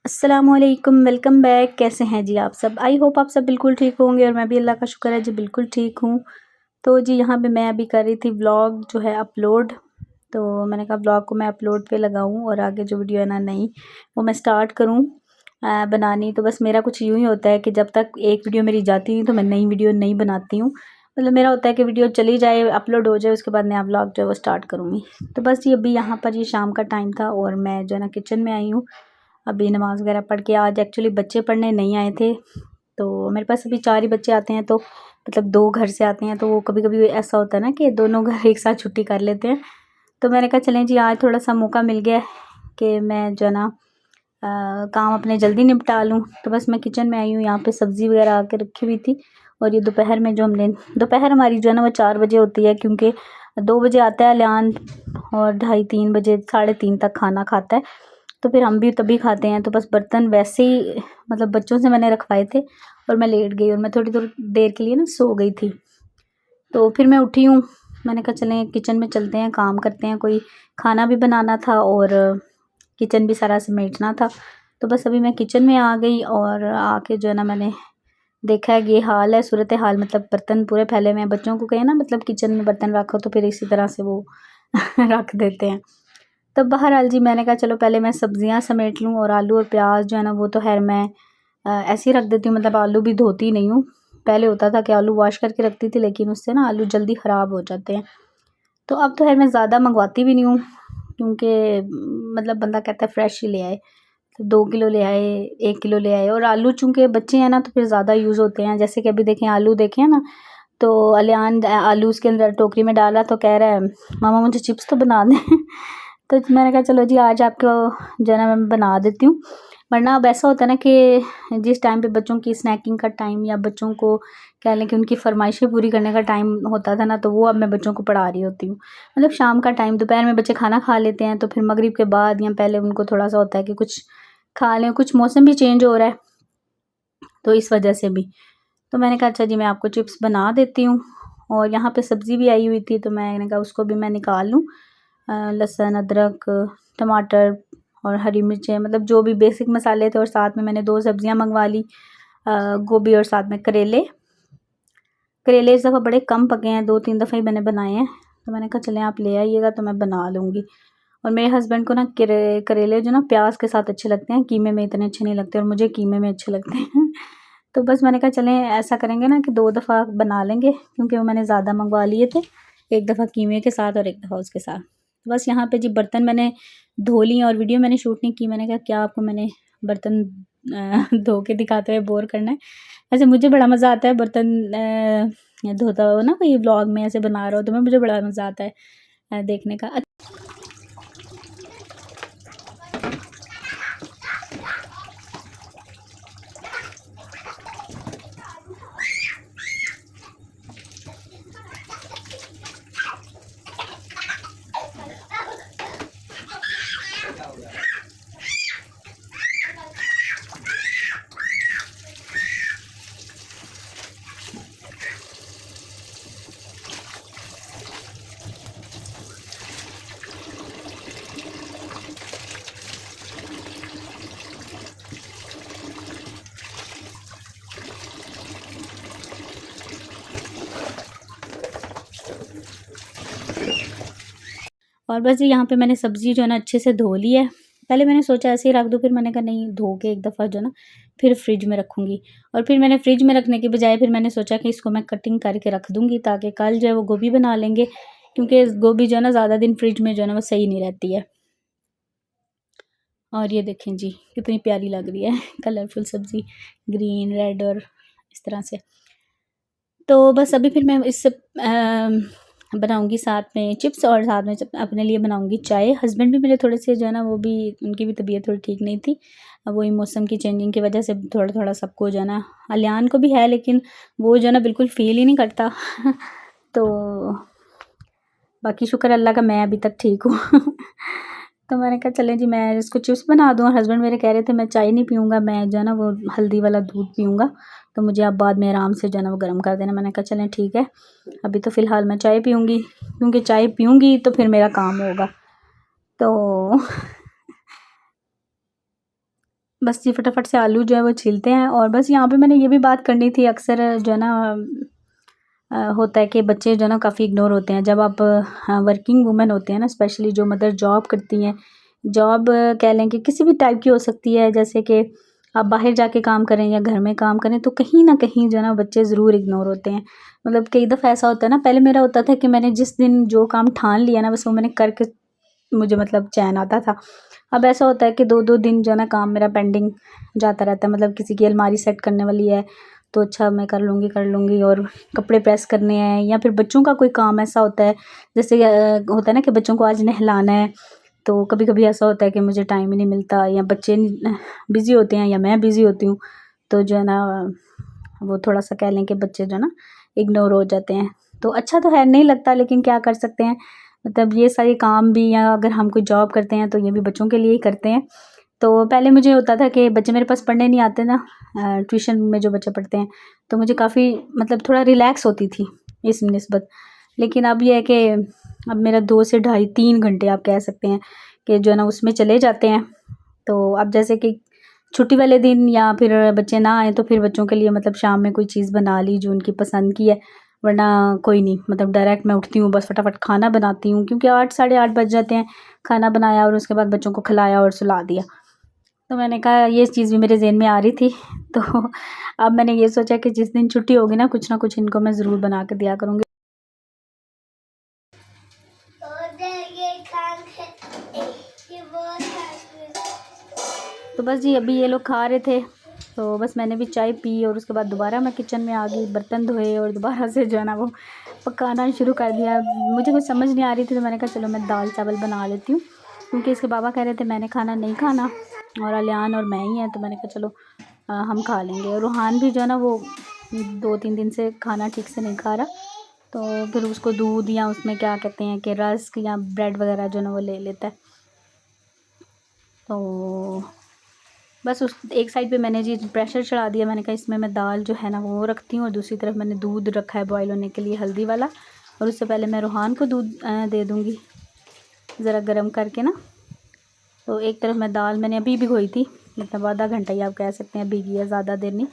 अस्सलामुअलैकुम, welcome back. कैसे हैं जी आप सब? आई होप आप सब बिल्कुल ठीक होंगे और मैं भी अल्लाह का शुक्र है जी बिल्कुल ठीक हूँ। तो जी यहाँ पे मैं अभी कर रही थी व्लॉग जो है अपलोड। तो मैंने कहा व्लॉग को मैं अपलोड पे लगाऊँ और आगे जो वीडियो है ना नई वो मैं स्टार्ट करूँ बनानी। तो बस मेरा कुछ यूँ ही होता है कि जब तक एक वीडियो मेरी जाती नहीं तो मैं नई वीडियो नहीं बनाती हूँ। मतलब मेरा होता है कि वीडियो चली जाए, अपलोड हो जाए, उसके बाद नया व्लॉग जो है वो स्टार्ट करूँगी। तो बस ये अभी यहाँ पर ये शाम का टाइम था और मैं जो है ना किचन में आई हूँ। अभी नमाज़ वगैरह पढ़ के आज एक्चुअली बच्चे पढ़ने नहीं आए थे। तो मेरे पास अभी 4 ही बच्चे आते हैं, तो मतलब 2 घर से आते हैं, तो वो कभी-कभी ऐसा होता है ना कि दोनों घर एक साथ छुट्टी कर लेते हैं। तो मैंने कहा चलें जी आज थोड़ा-सा मौका मिल गया है कि मैं जो है ना काम अपने जल्दी निपटा लूँ। तो बस मैं किचन में आई हूँ, यहाँ पे सब्ज़ी वगैरह आके रखी हुई थी और ये दोपहर में जो हमने दोपहर हमारी जो है ना वो 4 बजे होती है, क्योंकि 2 बजे आता है अलियान और ढाई 3 बजे 3:30 तक खाना खाता है। तो फिर हम भी तभी खाते हैं। तो बस बर्तन वैसे ही मतलब बच्चों से मैंने रखवाए थे और मैं लेट गई और मैं थोड़ी देर के लिए ना सो गई थी। तो फिर मैं उठी हूँ, मैंने कहा चलें किचन में चलते हैं, काम करते हैं। कोई खाना भी बनाना था और किचन भी सारा समेटना था। तो बस अभी मैं किचन में आ गई और आके जो है ना मैंने देखा है ये हाल है, सूरत हाल, मतलब बर्तन पूरे फैले हुए हैं। बच्चों को कहें ना मतलब किचन में बर्तन रखो तो फिर इसी तरह से वो रख देते हैं। तब बहरहाल जी मैंने कहा चलो पहले मैं सब्ज़ियाँ समेट लूँ और आलू और प्याज जो है ना वो तो खैर मैं ऐसे ही रख देती हूँ, मतलब आलू भी धोती नहीं हूँ। पहले होता था कि आलू वॉश करके रखती थी, लेकिन उससे ना आलू जल्दी ख़राब हो जाते हैं। तो अब तो खैर मैं ज़्यादा मंगवाती भी नहीं हूँ, क्योंकि मतलब बंदा कहता है फ्रेश ही ले आए। तो 2 किलो ले आए, 1 किलो ले आए। और आलू चूँकि बच्चे हैं ना तो फिर ज़्यादा यूज़ होते हैं। जैसे कि अभी देखें आलू देखे हैं ना, तो अलियान आलू उसके अंदर टोकरी में डाला तो कह रहा है मामा मुझे चिप्स तो बना दें। तो मैंने कहा चलो जी आज आपको जो है ना मैं बना देती हूँ। वरना अब ऐसा होता है ना कि जिस टाइम पे बच्चों की स्नैकिंग का टाइम या बच्चों को कह लें कि उनकी फ़रमाइशें पूरी करने का टाइम होता था ना, तो वो अब मैं बच्चों को पढ़ा रही होती हूँ। मतलब शाम का टाइम, दोपहर में बच्चे खाना खा लेते हैं तो फिर मगरिब के बाद या पहले उनको थोड़ा-सा होता है कि कुछ खा लें। कुछ मौसम भी चेंज हो रहा है तो इस वजह से भी। तो मैंने कहा अच्छा जी मैं आपको चिप्स बना देती हूँ। और यहाँ पे सब्ज़ी भी आई हुई थी तो मैंने कहा उसको भी मैं निकाल लूँ। लहसुन, अदरक, टमाटर और हरी मिर्चें, मतलब जो भी बेसिक मसाले थे। और साथ में मैंने 2 सब्ज़ियाँ मंगवा ली, गोभी और साथ में करेले। करेले इस दफ़ा बड़े कम पके हैं, 2-3 दफ़ा ही मैंने बनाए हैं। तो मैंने कहा चलें आप ले आइएगा तो मैं बना लूँगी। और मेरे हस्बैंड को ना करेले जो ना प्याज के साथ अच्छे लगते हैं, कीमे में इतने अच्छे नहीं लगते और मुझे कीमे में अच्छे लगते हैं। तो बस मैंने कहा चलें ऐसा करेंगे ना कि 2 दफ़ा बना लेंगे, क्योंकि वो मैंने ज़्यादा मंगवा लिए थे। एक दफ़ा कीमे के साथ और एक दफ़ा उसके साथ। तो बस यहाँ पे जी बर्तन मैंने धो लिए और वीडियो मैंने शूट नहीं की। मैंने कहा क्या आपको मैंने बर्तन धो के दिखाते हुए बोर करना है। वैसे मुझे बड़ा मज़ा आता है बर्तन धोता हुआ ना, कोई व्लॉग में ऐसे बना रहा हो तो मुझे बड़ा मज़ा आता है देखने का। और बस जी यहाँ पे मैंने सब्ज़ी जो है ना अच्छे से धो ली है। पहले मैंने सोचा ऐसे ही रख दूँ, फिर मैंने कहा नहीं, धो के एक दफ़ा जो है ना फिर फ्रिज में रखूँगी। और फिर मैंने फ्रिज में रखने के बजाय फिर मैंने सोचा कि इसको मैं कटिंग करके रख दूँगी ताकि कल जो है वो गोभी बना लेंगे, क्योंकि गोभी जो है ना ज़्यादा दिन फ्रिज में जो है ना वो सही नहीं रहती है। और ये देखें जी कितनी प्यारी लग रही है कलरफुल सब्ज़ी, ग्रीन, रेड और इस तरह से। तो बस अभी फिर मैं इससे बनाऊँगी साथ में चिप्स और साथ में अपने लिए बनाऊँगी चाय। हस्बैंड भी मेरे थोड़े से जो है ना वो भी, उनकी भी तबीयत थोड़ी ठीक नहीं थी। अब वही मौसम की चेंजिंग की वजह से थोड़ा-थोड़ा सबको जो है ना, अलियान को भी है लेकिन वो जो है ना बिल्कुल फ़ील ही नहीं करता। तो बाकी शुक्र अल्लाह का मैं अभी तक ठीक हूँ। तो मैंने कहा चलें जी मैं इसको चिप्स बना दूँ। और हस्बैंड मेरे कह रहे थे मैं चाय नहीं पीऊँगा, मैं जो है ना वो हल्दी वाला दूध पीऊँगा, तो मुझे आप बाद में आराम से जो है ना वो गर्म कर देना। मैंने कहा चलें ठीक है, अभी तो फ़िलहाल मैं चाय पीऊँगी, क्योंकि चाय पीऊँगी तो फिर मेरा काम होगा। तो बस ये फटाफट से आलू जो है वो छीलते हैं। और बस यहाँ पे मैंने ये भी बात करनी थी, अक्सर जो है ना होता है कि बच्चे जो है ना काफ़ी इग्नोर होते हैं जब आप वर्किंग वुमेन होते हैं ना, स्पेशली जो मदर जॉब करती हैं। जॉब कह लें कि किसी भी टाइप की हो सकती है, जैसे कि आप बाहर जाके काम करें या घर में काम करें, तो कहीं ना कहीं जो है ना बच्चे ज़रूर इग्नोर होते हैं। मतलब कई दफ़ा ऐसा होता है ना, पहले मेरा होता था कि मैंने जिस दिन जो काम ठान लिया ना, बस वो मैंने करके मुझे मतलब चैन आता था। अब ऐसा होता है कि 2-2 दिन जो है ना काम मेरा पेंडिंग जाता रहता है। मतलब किसी की अलमारी सेट करने वाली है तो अच्छा मैं कर लूँगी, और कपड़े प्रेस करने हैं, या फिर बच्चों का कोई काम ऐसा होता है, जैसे होता है ना कि बच्चों को आज नहलाना है। तो कभी कभी ऐसा होता है कि मुझे टाइम ही नहीं मिलता, या बच्चे बिज़ी होते हैं या मैं बिज़ी होती हूँ, तो जो है ना वो थोड़ा सा कह लें कि बच्चे जो है ना इग्नोर हो जाते हैं। तो अच्छा तो है, नहीं लगता, लेकिन क्या कर सकते हैं। मतलब ये सारे काम भी, या अगर हम कोई जॉब करते हैं तो ये भी बच्चों के लिए ही करते हैं। तो पहले मुझे होता था कि बच्चे मेरे पास पढ़ने नहीं आते ना, ट्यूशन में जो बच्चे पढ़ते हैं, तो मुझे काफ़ी मतलब थोड़ा रिलैक्स होती थी इस निस्बत। लेकिन अब ये है कि अब मेरा 2 से ढाई 3 घंटे आप कह सकते हैं कि जो है ना उसमें चले जाते हैं। तो अब जैसे कि छुट्टी वाले दिन या फिर बच्चे ना आए, तो फिर बच्चों के लिए मतलब शाम में कोई चीज़ बना ली जो उनकी पसंद की है, वरना कोई नहीं। मतलब डायरेक्ट मैं उठती हूँ, बस फटाफट खाना बनाती हूँ, क्योंकि 8 साढ़े 8 बज जाते हैं। खाना बनाया और उसके बाद बच्चों को खिलाया और सुला दिया। तो मैंने कहा ये चीज़ भी मेरे ज़हन में आ रही थी। तो अब मैंने ये सोचा कि जिस दिन छुट्टी होगी ना कुछ इनको मैं ज़रूर बना के दिया करूँगी। तो बस जी अभी ये लोग खा रहे थे, तो बस मैंने भी चाय पी और उसके बाद दोबारा मैं किचन में आ गई, बर्तन धोए और दोबारा से जो है ना वो पकाना शुरू कर दिया। मुझे कुछ समझ नहीं आ रही थी, तो मैंने कहा चलो मैं दाल चावल बना लेती हूँ, क्योंकि इसके पापा कह रहे थे मैंने खाना नहीं खाना, और अलियान और मैं ही हैं। तो मैंने कहा चलो हम खा लेंगे। और रूहान भी जो है ना वो 2-3 दिन से खाना ठीक से नहीं खा रहा, तो फिर उसको दूध या उसमें क्या कहते हैं कि रस्क या ब्रेड वगैरह जो है ना वो ले लेता है। तो बस उस एक साइड पे मैंने जी प्रेशर चढ़ा दिया। मैंने कहा इसमें मैं दाल जो है ना वो रखती हूँ, और दूसरी तरफ मैंने दूध रखा है बॉयल होने के लिए हल्दी वाला, और उससे पहले मैं रूहान को दूध दे दूँगी ज़रा गर्म करके ना। तो एक तरफ मैं दाल मैंने अभी भिगोई थी, मतलब आधा घंटा ही आप कह सकते हैं भीगी है, ज़्यादा देर नहीं।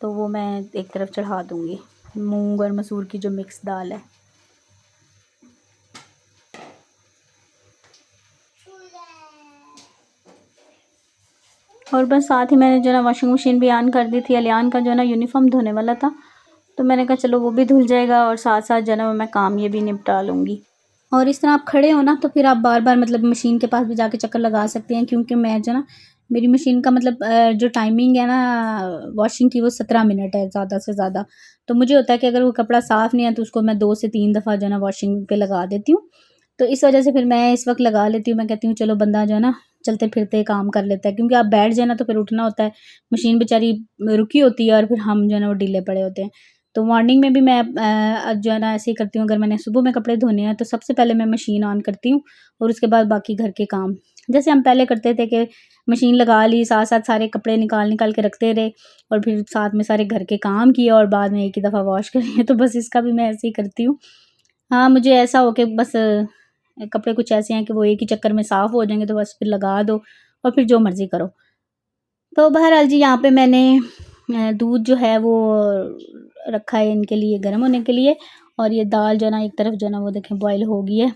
तो वो मैं एक तरफ चढ़ा दूँगी, मूंग और मसूर की जो मिक्स दाल है। और बस साथ ही मैंने जो है ना वॉशिंग मशीन भी ऑन कर दी थी। अलियान का जो है ना यूनिफॉर्म धोने वाला था, तो मैंने कहा चलो वो भी धुल जाएगा, और साथ साथ जो है ना मैं काम ये भी निपटा लूँगी। और इस तरह आप खड़े हो ना, तो फिर आप बार बार मतलब मशीन के पास भी जाके चक्कर लगा सकते हैं, क्योंकि मैं जो ना मेरी मशीन का मतलब जो टाइमिंग है ना वॉशिंग की, वो 17 मिनट है ज़्यादा से ज़्यादा। तो मुझे होता है कि अगर वो कपड़ा साफ़ नहीं है तो उसको मैं 2 से 3 दफ़ा जो है ना वॉशिंग पे लगा देती हूँ। तो इस वजह से फिर मैं इस वक्त लगा लेती हूँ। मैं कहती हूँ चलो बंदा जो है ना चलते फिरते काम कर लेता है, क्योंकि आप बैठ जाए ना तो फिर उठना होता है, मशीन बेचारी रुकी होती है, और फिर हम जो है ना वो ढीले पड़े होते हैं। तो मॉर्निंग में भी मैं जो है ना ऐसे ही करती हूँ। अगर मैंने सुबह में कपड़े धोने हैं तो सबसे पहले मैं मशीन ऑन करती हूँ, और उसके बाद बाकी घर के काम जैसे हम पहले करते थे कि मशीन लगा ली, साथ साथ सारे कपड़े निकाल निकाल के रखते रहे, और फिर साथ में सारे घर के काम किए, और बाद में एक ही दफ़ा वॉश करिए। तो बस इसका भी मैं ऐसे ही करती हूँ। हाँ, मुझे ऐसा हो कि बस कपड़े कुछ ऐसे हैं कि वो एक ही चक्कर में साफ़ हो जाएंगे, तो बस फिर लगा दो और फिर जो मर्ज़ी करो। तो बहरहाल जी यहाँ पे मैंने दूध जो है वो रखा है इनके लिए गर्म होने के लिए, और ये दाल जो है ना एक तरफ जो है ना वो देखें बॉयल हो गई है।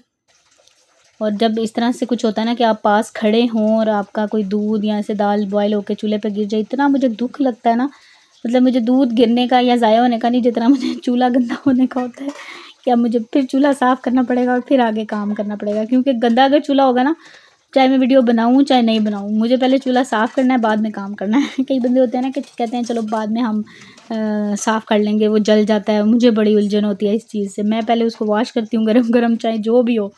और जब इस तरह से कुछ होता है ना कि आप पास खड़े हों और आपका कोई दूध या ऐसे दाल बॉयल होकर चूल्हे पे गिर जाए, इतना मुझे दुख लगता है ना। मतलब मुझे दूध गिरने का या ज़ाया होने का नहीं, जितना मुझे चूल्हा गंदा होने का होता है कि अब मुझे फिर चूल्हा साफ़ करना पड़ेगा और फिर आगे काम करना पड़ेगा। क्योंकि गंदा अगर चूल्हा होगा ना, चाहे मैं वीडियो बनाऊँ चाहे नहीं बनाऊँ, मुझे पहले चूल्हा साफ़ करना है, बाद में काम करना है। कई बंदे होते हैं ना कि कहते हैं चलो बाद में हम साफ़ कर लेंगे, वो जल जाता है। मुझे बड़ी उलझन होती है इस चीज़ से। मैं पहले उसको वॉश करती हूँ गरम गरम, चाहे जो भी हो,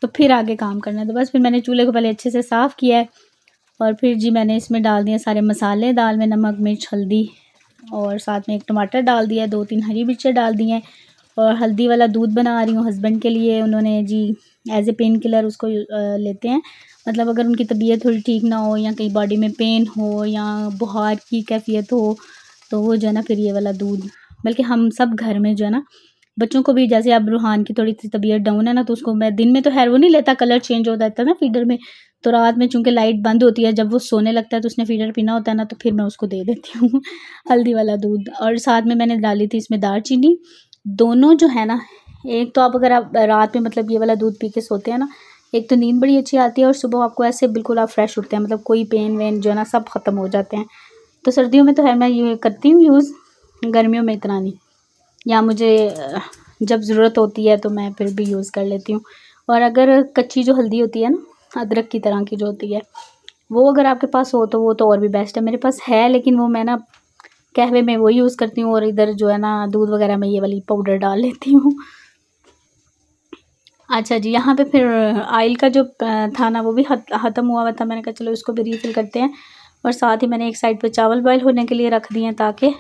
तो फिर आगे काम करना है। तो बस फिर मैंने चूल्हे को पहले अच्छे से साफ़ किया है, और फिर जी मैंने इसमें डाल दिए सारे मसाले। दाल में नमक मिर्च हल्दी, और साथ में एक टमाटर डाल दिया, 2-3 हरी मिर्चें डाल दी हैं, और हल्दी वाला दूध बना रही हूँ हस्बैंड के लिए। उन्होंने जी एज़ ए पेन किलर उसको लेते हैं। मतलब अगर उनकी तबीयत थोड़ी ठीक ना हो, या कहीं बॉडी में पेन हो, या बुखार की कैफियत हो, तो वो जो है ना फिर ये वाला दूध, बल्कि हम सब घर में जो है ना बच्चों को भी, जैसे अब रूहान की थोड़ी सी तबीयत डाउन है ना, तो उसको मैं दिन में तो खैर वो नहीं लेता, कलर चेंज हो जाता है ना फीडर में, तो रात में चूँकि लाइट बंद होती है, जब वो सोने लगता है तो उसने फीडर पीना होता है ना, तो फिर मैं उसको दे देती हूँ हल्दी वाला दूध। और साथ में मैंने डाली थी इसमें दालचीनी। दोनों जो है ना, एक तो आप अगर आप रात में मतलब ये वाला दूध पी के सोते हैं ना, एक तो नींद बड़ी अच्छी आती है और सुबह आपको ऐसे बिल्कुल आप फ्रेश उठते हैं, मतलब कोई पेन वेन जो है ना सब ख़त्म हो जाते हैं। तो सर्दियों में तो है मैं ये करती हूँ यूज़, गर्मियों में इतना नहीं। या मुझे जब ज़रूरत होती है तो मैं फिर भी यूज़ कर लेती हूँ। और अगर कच्ची जो हल्दी होती है ना, अदरक की तरह की जो होती है, वो अगर आपके पास हो तो वो तो और भी बेस्ट है। मेरे पास है, लेकिन वो मैं ना कहवे में वो यूज़ करती हूँ और इधर जो है ना दूध वगैरह में ये वाली पाउडर डाल लेती हूँ। अच्छा जी, यहाँ पे फिर ऑयल का जो था ना वो भी ख़त्म हुआ था। मैंने कहा चलो इसको भी रीफ़िल करते हैं। और साथ ही मैंने एक साइड पे चावल बॉयल होने के लिए रख दिए हैं ताकि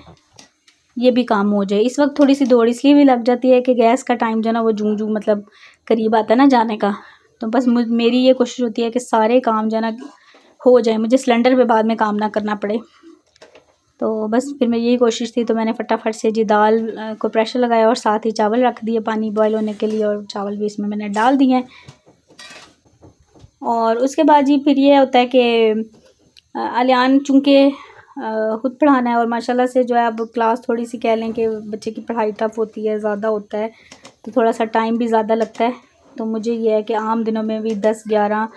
ये भी काम हो जाए। इस वक्त थोड़ी सी दौड़ इसलिए भी लग जाती है कि गैस का टाइम जो है ना वो जूं जूं मतलब करीब आता है ना जाने का। तो बस मेरी ये कोशिश होती है कि सारे काम जो है ना हो जाए, मुझे सिलेंडर पे बाद में काम ना करना पड़े। तो बस फिर मैं यही कोशिश थी, तो मैंने फटाफट से जी दाल को प्रेशर लगाया और साथ ही चावल रख दिए पानी बॉयल होने के लिए, और चावल भी इसमें मैंने डाल दिए हैं। और उसके बाद जी फिर ये होता है कि अलियान चूँकि खुद पढ़ाना है और माशाल्लाह से जो है अब क्लास थोड़ी सी कह लें कि बच्चे की पढ़ाई टफ होती है, ज़्यादा होता है, तो थोड़ा सा टाइम भी ज़्यादा लगता है। तो मुझे ये है कि आम दिनों में भी 10-11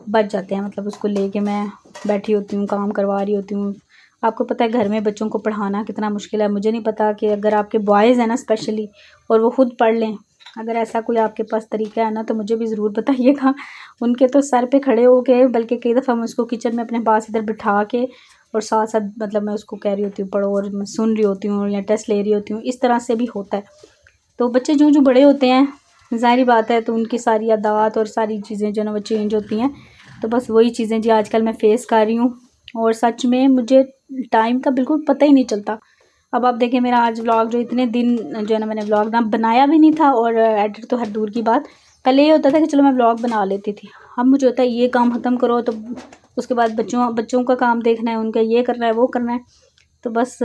बज जाते हैं, मतलब उसको लेके मैं बैठी होती हूँ, काम करवा रही होती हूँ। आपको पता है घर में बच्चों को पढ़ाना कितना मुश्किल है। मुझे नहीं पता कि अगर आपके बॉयज़ हैं ना स्पेशली और वो खुद पढ़ लें, अगर ऐसा कोई आपके पास तरीका है ना तो मुझे भी ज़रूर बताइएगा। उनके तो सर पे खड़े हो के, बल्कि कई दफ़ा मैं उसको किचन में अपने पास इधर बिठा के और साथ साथ मतलब मैं उसको कह रही होती हूँ पढ़ो, और मैं सुन रही होती हूँ या टेस्ट ले रही होती हूँ, इस तरह से भी होता है। तो बच्चे जो जो बड़े होते हैं, ज़ाहिर बात है, तो उनकी सारी आदत और सारी चीज़ें जो है ना वो चेंज होती हैं। तो बस वही चीज़ें जी आजकल मैं फ़ेस कर रही हूँ, और सच में मुझे टाइम का बिल्कुल पता ही नहीं चलता। अब आप देखें मेरा आज व्लॉग जो इतने दिन जो है ना मैंने व्लॉग ना बनाया भी नहीं था, और एडिट तो हर दूर की बात। पहले ये होता था कि चलो मैं व्लॉग बना लेती थी, अब मुझे होता है ये काम ख़त्म करो तो उसके बाद बच्चों का काम देखना है, उनका ये करना है वो करना है। तो बस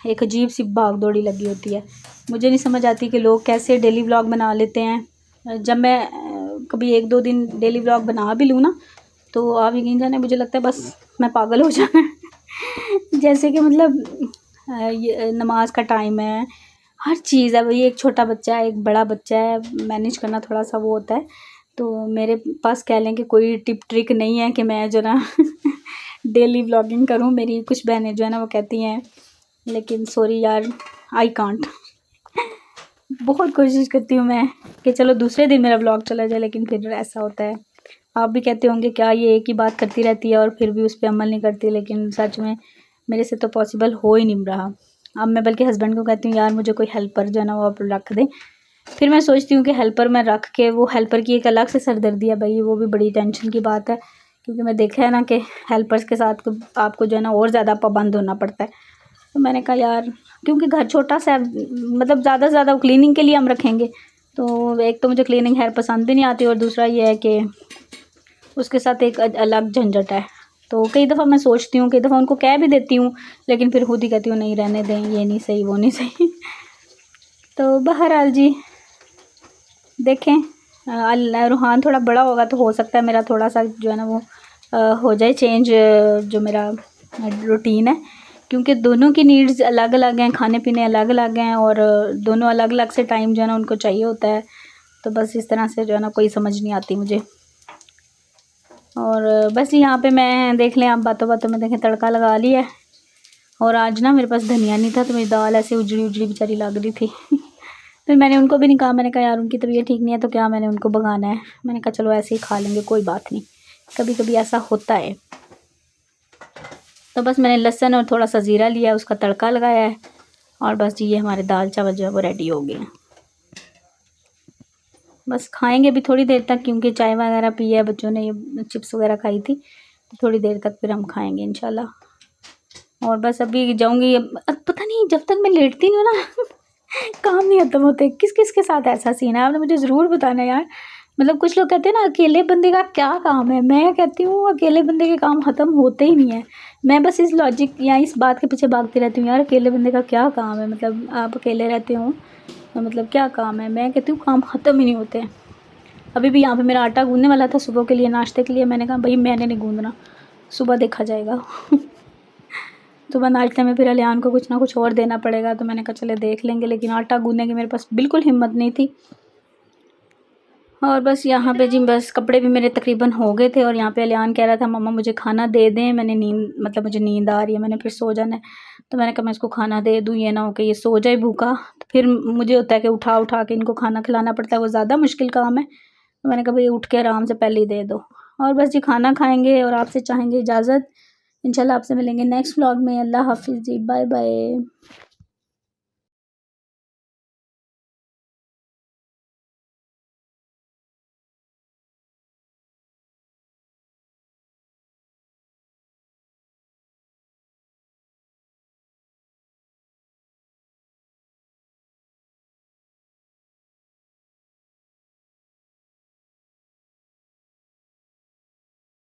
एक अजीब सी भाग दौड़ी लगी होती है। मुझे नहीं समझ आती कि लोग कैसे डेली व्लॉग बना लेते हैं। जब मैं कभी 1-2 दिन डेली व्लॉग बना भी लूँ ना, तो आप यकीन जाने मुझे लगता है बस मैं पागल हो जाना जैसे कि मतलब ये नमाज का टाइम है, हर चीज़ है, वही एक छोटा बच्चा है, एक बड़ा बच्चा है, मैनेज करना थोड़ा सा वो होता है। तो मेरे पास कह लें कि कोई टिप ट्रिक नहीं है कि मैं जो ना डेली व्लॉगिंग करूं। मेरी कुछ बहनें जो है ना वो कहती हैं, लेकिन सॉरी यार, आई कांट। बहुत कोशिश करती हूँ मैं कि चलो दूसरे दिन मेरा व्लॉग चला जाए, लेकिन फिर ऐसा होता है। आप भी कहते होंगे क्या ये एक ही बात करती रहती है और फिर भी उस पर अमल नहीं करती, लेकिन सच में मेरे से तो पॉसिबल हो ही नहीं रहा। अब मैं बल्कि हस्बैंड को कहती हूँ यार मुझे कोई हेल्पर जो है ना वो आप रख दें। फिर मैं सोचती हूँ कि हेल्पर मैं रख के, वो हेल्पर की एक अलग से सरदर्दी है भाई, वो भी बड़ी टेंशन की बात है, क्योंकि मैं देखा है ना कि हेल्पर्स के साथ आपको जो है ना और ज़्यादा पाबंद होना पड़ता है। तो मैंने कहा यार, क्योंकि घर छोटा सा मतलब ज़्यादा से ज़्यादा क्लीनिंग के लिए हम रखेंगे, तो एक तो मुझे क्लीनिंग हेयर पसंद भी नहीं आती, और दूसरा ये है कि उसके साथ एक अलग झंझट है। तो कई दफ़ा मैं सोचती हूँ, कई दफ़ा उनको कह भी देती हूँ, लेकिन फिर खुद ही कहती हूँ नहीं रहने दें, ये नहीं सही वो नहीं सही तो बहरहाल जी देखें, रूहान थोड़ा बड़ा होगा तो हो सकता है मेरा थोड़ा सा जो है ना वो हो जाए चेंज, जो मेरा रूटीन है, क्योंकि दोनों की नीड्स अलग अलग हैं, खाने पीने अलग अलग हैं, और दोनों अलग अलग से टाइम जो है ना उनको चाहिए होता है। तो बस इस तरह से जो है ना कोई समझ नहीं आती मुझे। और बस यहाँ पे मैं देख लें, आप बातों बातों में देखें तड़का लगा लिया है। और आज ना मेरे पास धनिया नहीं था, तो मेरी दाल ऐसे उजड़ी उजड़ी बेचारी लग रही थी फिर मैंने उनको भी नहीं कहा, मैंने कहा यार उनकी तबीयत ठीक नहीं है तो क्या मैंने उनको भगाना है। मैंने कहा चलो ऐसे ही खा लेंगे, कोई बात नहीं, कभी कभी ऐसा होता है। तो बस मैंने लहसुन और थोड़ा सा ज़ीरा लिया, उसका तड़का लगाया है, और बस ये हमारे दाल चावल जो है वो रेडी हो गए हैं। बस खाएंगे भी थोड़ी देर तक, क्योंकि चाय वगैरह पी है बच्चों ने, ये चिप्स वगैरह खाई थी, तो थोड़ी देर तक फिर हम खाएंगे इंशाल्लाह। और बस अभी जाऊंगी, अब पता नहीं जब तक मैं लेटती नहीं हूँ ना काम नहीं खत्म होते। किस किस के साथ ऐसा सीन है, आपने मुझे ज़रूर बताना यार। मतलब कुछ लोग कहते हैं ना अकेले बंदे का क्या काम है, मैं कहती हूँ अकेले बंदे के काम ख़त्म होते ही नहीं है। मैं बस इस लॉजिक या इस बात के पीछे भागती रहती हूँ यार, अकेले बंदे का क्या काम है, मतलब आप अकेले रहते हो तो मतलब क्या काम है। मैं कहती हूँ काम ख़त्म ही नहीं होते हैं। अभी भी यहाँ पे मेरा आटा गूँदने वाला था सुबह के लिए नाश्ते के लिए, मैंने कहा भाई मैंने नहीं गूँदना, सुबह देखा जाएगा। सुबह नाश्ते में फिर अलियान को कुछ ना कुछ और देना पड़ेगा, तो मैंने कहा चले देख लेंगे, लेकिन आटा गूँदने की मेरे पास बिल्कुल हिम्मत नहीं थी। और बस यहाँ पे जी बस कपड़े भी मेरे तकरीबन हो गए थे, और यहाँ पे अलियान कह रहा था मम्मा मुझे खाना दे दें, मैंने नींद मतलब मुझे नींद आ रही है, मैंने फिर सो जाना है। तो मैंने कहा मैं इसको खाना दे दूँ, ये ना हो कि ये सो जाए भूखा, तो फिर मुझे होता है कि उठा उठा के इनको खाना खिलाना पड़ता है, वो ज़्यादा मुश्किल काम है। तो मैंने कहा भाई उठ के आराम से पहले ही दे दो। और बस जी खाना खाएँगे और आपसे चाहेंगे इजाज़त। इंशाल्लाह आपसे मिलेंगे नेक्स्ट व्लॉग में। अल्लाह हाफ़िज़ जी, बाय बाय।